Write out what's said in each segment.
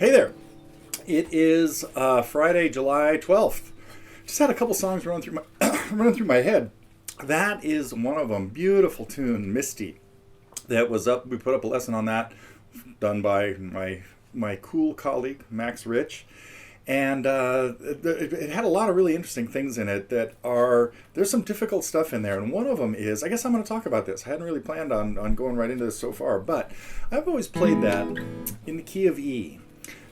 Hey there. It is Friday, July 12th. Just had a couple songs running through my running through my head. That is one of them. Beautiful tune, Misty. That was up. We put up a lesson on that, done by my cool colleague Max Rich, and it had a lot of really interesting things in it. There's some difficult stuff in there, and one of them is, I guess I'm going to talk about this. I hadn't really planned on going right into this so far, but I've always played that in the key of E.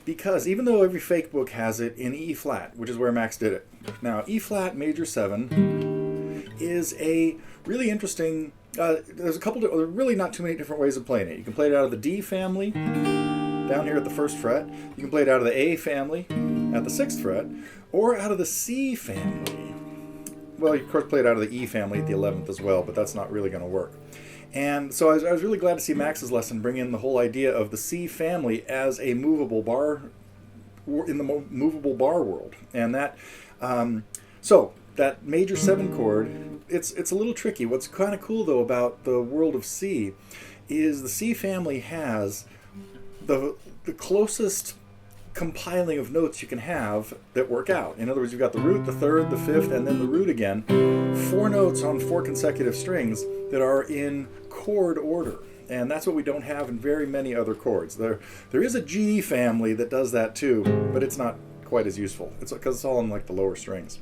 Because even though every fake book has it in E flat, which is where Max did it. Now, E flat major 7 is a really interesting, there's really not too many different ways of playing it. You can play it out of the D family, down here at the 1st fret. You can play it out of the A family, at the 6th fret, or out of the C family. Well, you of course play it out of the E family at the 11th as well, but that's not really going to work. And so I was really glad to see Max's lesson bring in the whole idea of the C family as a movable bar in the movable bar world. And that, so that major 7 chord, it's a little tricky. What's kind of cool though about the world of C is the C family has the closest compiling of notes you can have that work out. In other words, you've got the root, the 3rd, the 5th, and then the root again. 4 notes on 4 consecutive strings that are in chord order. And that's what we don't have in very many other chords. There is a G family that does that too, but it's not quite as useful. It's because it's all in like the lower strings.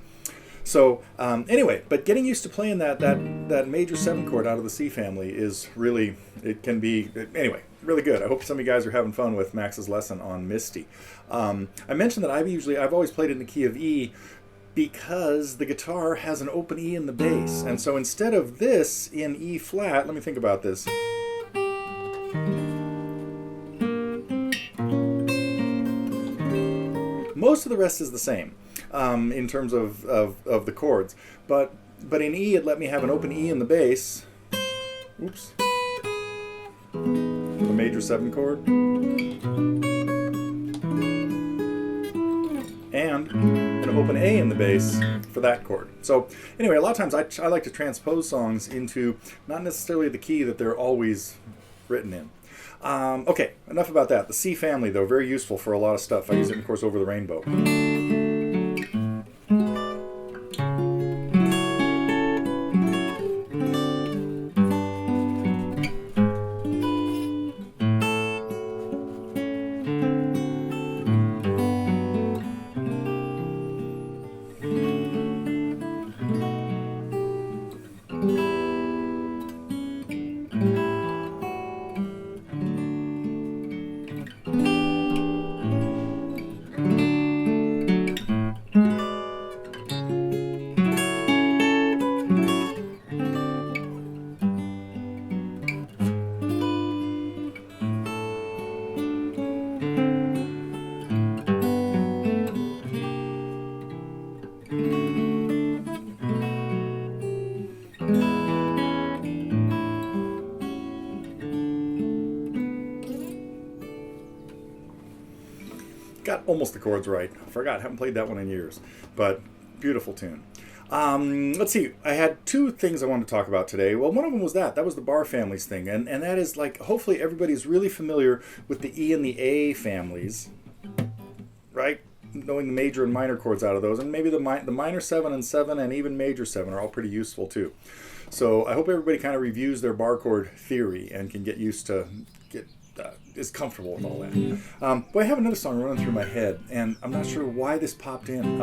So anyway, but getting used to playing that major 7 chord out of the C family is really, it can be, anyway, really good. I hope some of you guys are having fun with Max's lesson on Misty. I mentioned that I've always played in the key of E because the guitar has an open E in the bass. And so instead of this in E flat, let me think about this. Most of the rest is the same in terms of the chords. But in E, it let me have an open E in the bass. Oops. The major 7 chord. And an open A in the bass for that chord. So anyway, a lot of times I like to transpose songs into not necessarily the key that they're always written in. Okay, enough about that. The C family, though, very useful for a lot of stuff. I use it, of course, over the rainbow. Got almost the chords right. I forgot, haven't played that one in years, but beautiful tune. Let's see, I had 2 things I wanted to talk about today. Well, one of them was that was the bar families thing, and that is like, hopefully everybody's really familiar with the E and the A families, right? Knowing the major and minor chords out of those, and maybe the minor 7 and 7 and even major 7 are all pretty useful too. So I hope everybody kind of reviews their bar chord theory and can get used to, is comfortable with all that. But I have another song running through my head, and I'm not sure why this popped in.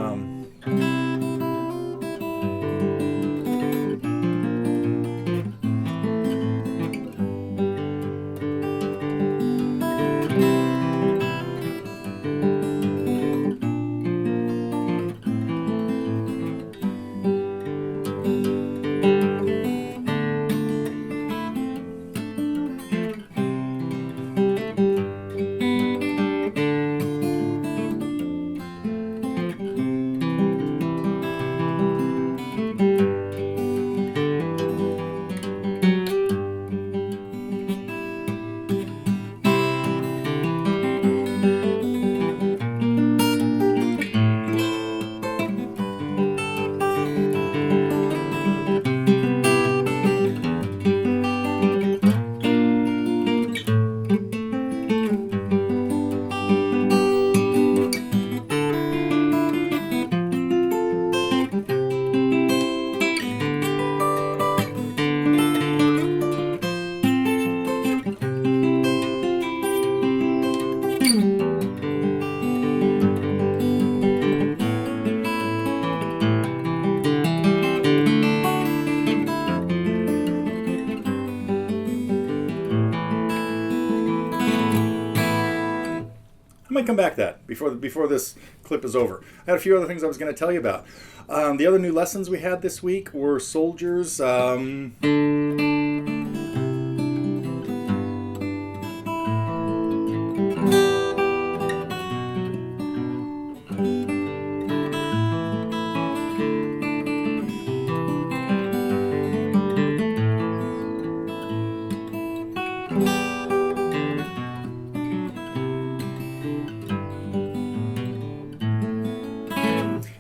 might come back to that before this clip is over. I had a few other things I was going to tell you about. The other new lessons we had this week were soldiers.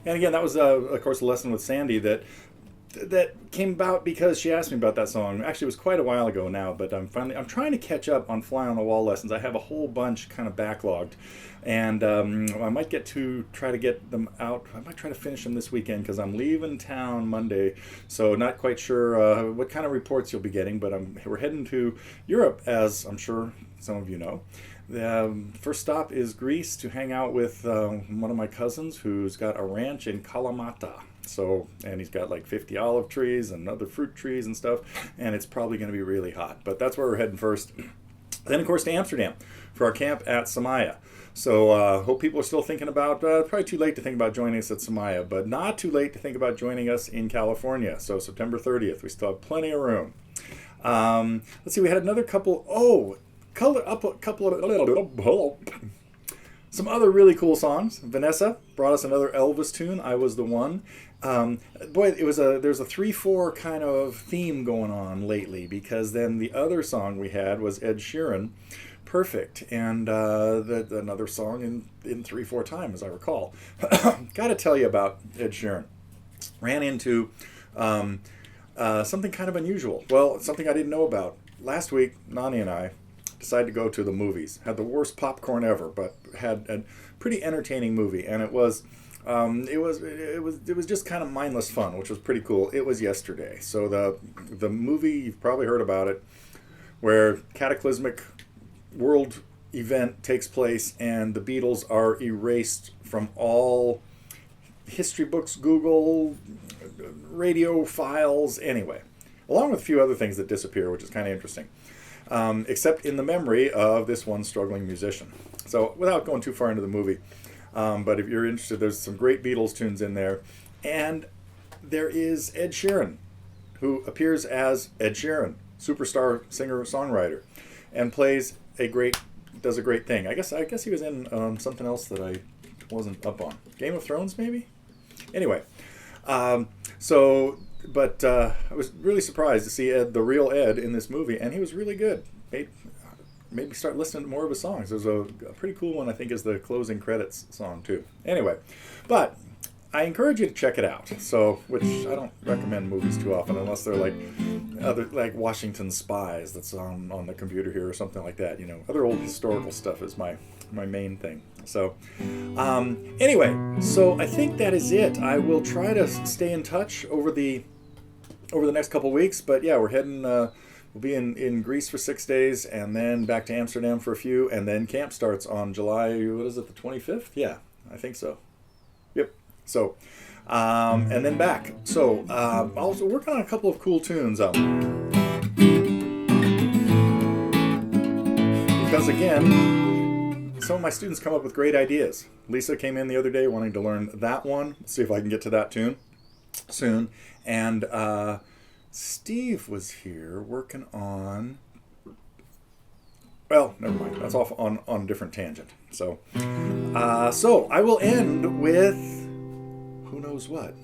And again, that was, of course, a lesson with Sandy that came about because she asked me about that song. Actually, it was quite a while ago now, but I'm trying to catch up on fly on the wall lessons. I have a whole bunch kind of backlogged, and I might try to get them out. I might try to finish them this weekend because I'm leaving town Monday, so not quite sure what kind of reports you'll be getting. But we're heading to Europe, as I'm sure some of you know. The first stop is Greece to hang out with one of my cousins who's got a ranch in Kalamata. And he's got like 50 olive trees and other fruit trees and stuff, and it's probably going to be really hot. But that's where we're heading first. Then, of course, to Amsterdam for our camp at Samaya. So hope people are still thinking about, probably too late to think about joining us at Samaya, but not too late to think about joining us in California. So September 30th, we still have plenty of room. Let's see, we had another couple, some other really cool songs. Vanessa brought us another Elvis tune, I Was the One. There's a 3/4 kind of theme going on lately, because then the other song we had was Ed Sheeran, Perfect, and another song in 3/4 time, as I recall. Got to tell you about Ed Sheeran. Ran into something kind of unusual. Well, something I didn't know about. Last week, Nani and I decided to go to the movies. Had the worst popcorn ever, but had a pretty entertaining movie, and it was just kind of mindless fun, which was pretty cool. It was yesterday. So the movie, you've probably heard about it, where cataclysmic world event takes place and the Beatles are erased from all history books, Google, radio files, anyway, along with a few other things that disappear, which is kind of interesting. Except in the memory of this one struggling musician. So without going too far into the movie, but if you're interested, there's some great Beatles tunes in there. And there is Ed Sheeran, who appears as Ed Sheeran, superstar singer-songwriter, and does a great thing. I guess he was in something else that I wasn't up on. Game of Thrones, maybe? Anyway, I was really surprised to see the real Ed in this movie, and he was really good. Made me start listening to more of his songs. There's a pretty cool one, I think, is the closing credits song, too. Anyway, but I encourage you to check it out. Which I don't recommend movies too often, unless they're like Washington Spies that's on the computer here or something like that. Other old historical stuff is my main thing. So, anyway, so I think that is it. I will try to stay in touch over the next couple weeks. But yeah, we're heading. We'll be in Greece for 6 days, and then back to Amsterdam for a few, and then camp starts on July, what is it, the 25th? Yeah, I think so. Yep. So, and then back. So, also working on a couple of cool tunes. Because again, some of my students come up with great ideas. Lisa came in the other day wanting to learn that one. Let's see if I can get to that tune soon. And Steve was here working on... Well, never mind. That's off on a different tangent. So I will end with who knows what.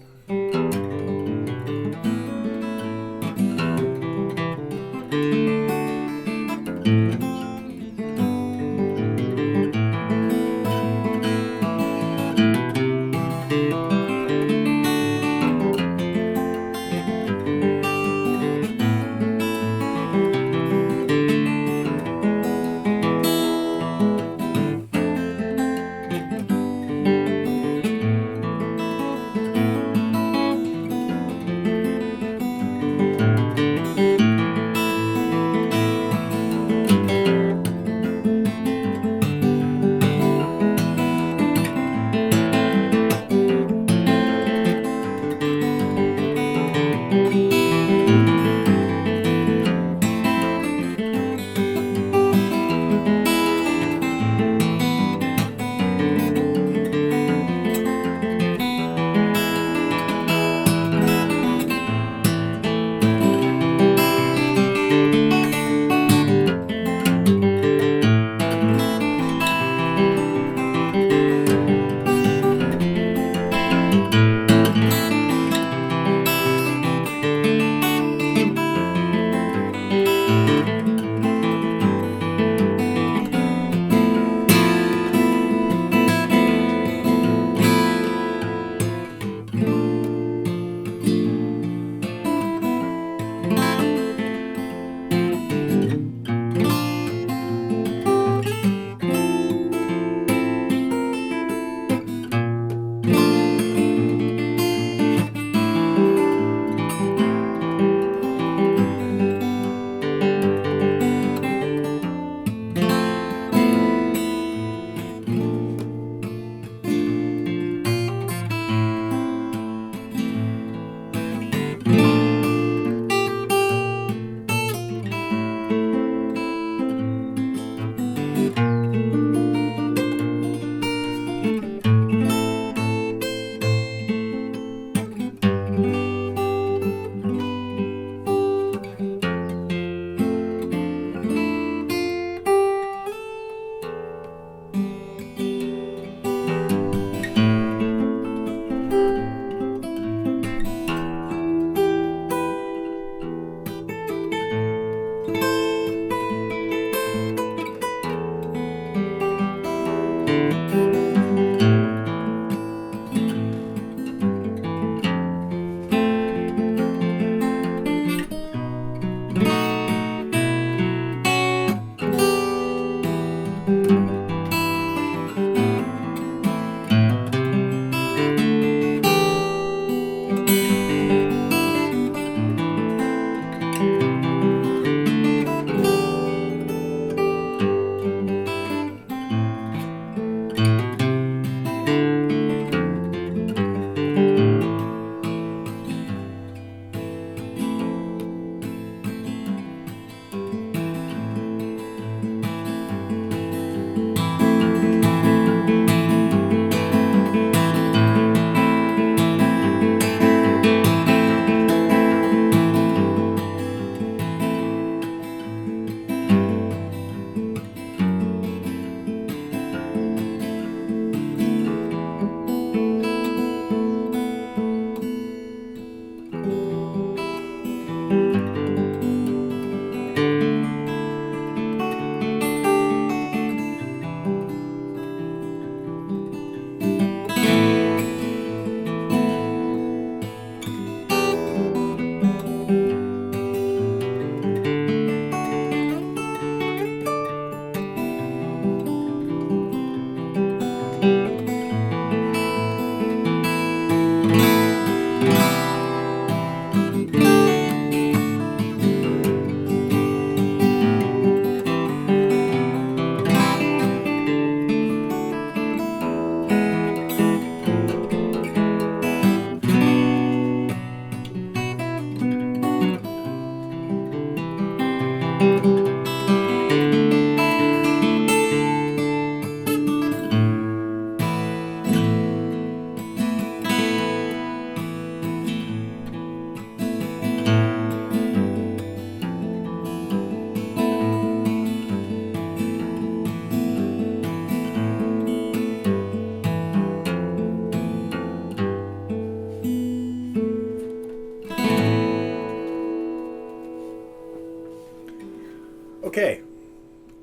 Okay,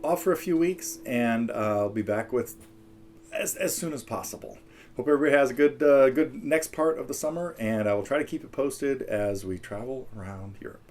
off for a few weeks, and I'll be back with as soon as possible. Hope everybody has a good next part of the summer, and I will try to keep it posted as we travel around Europe.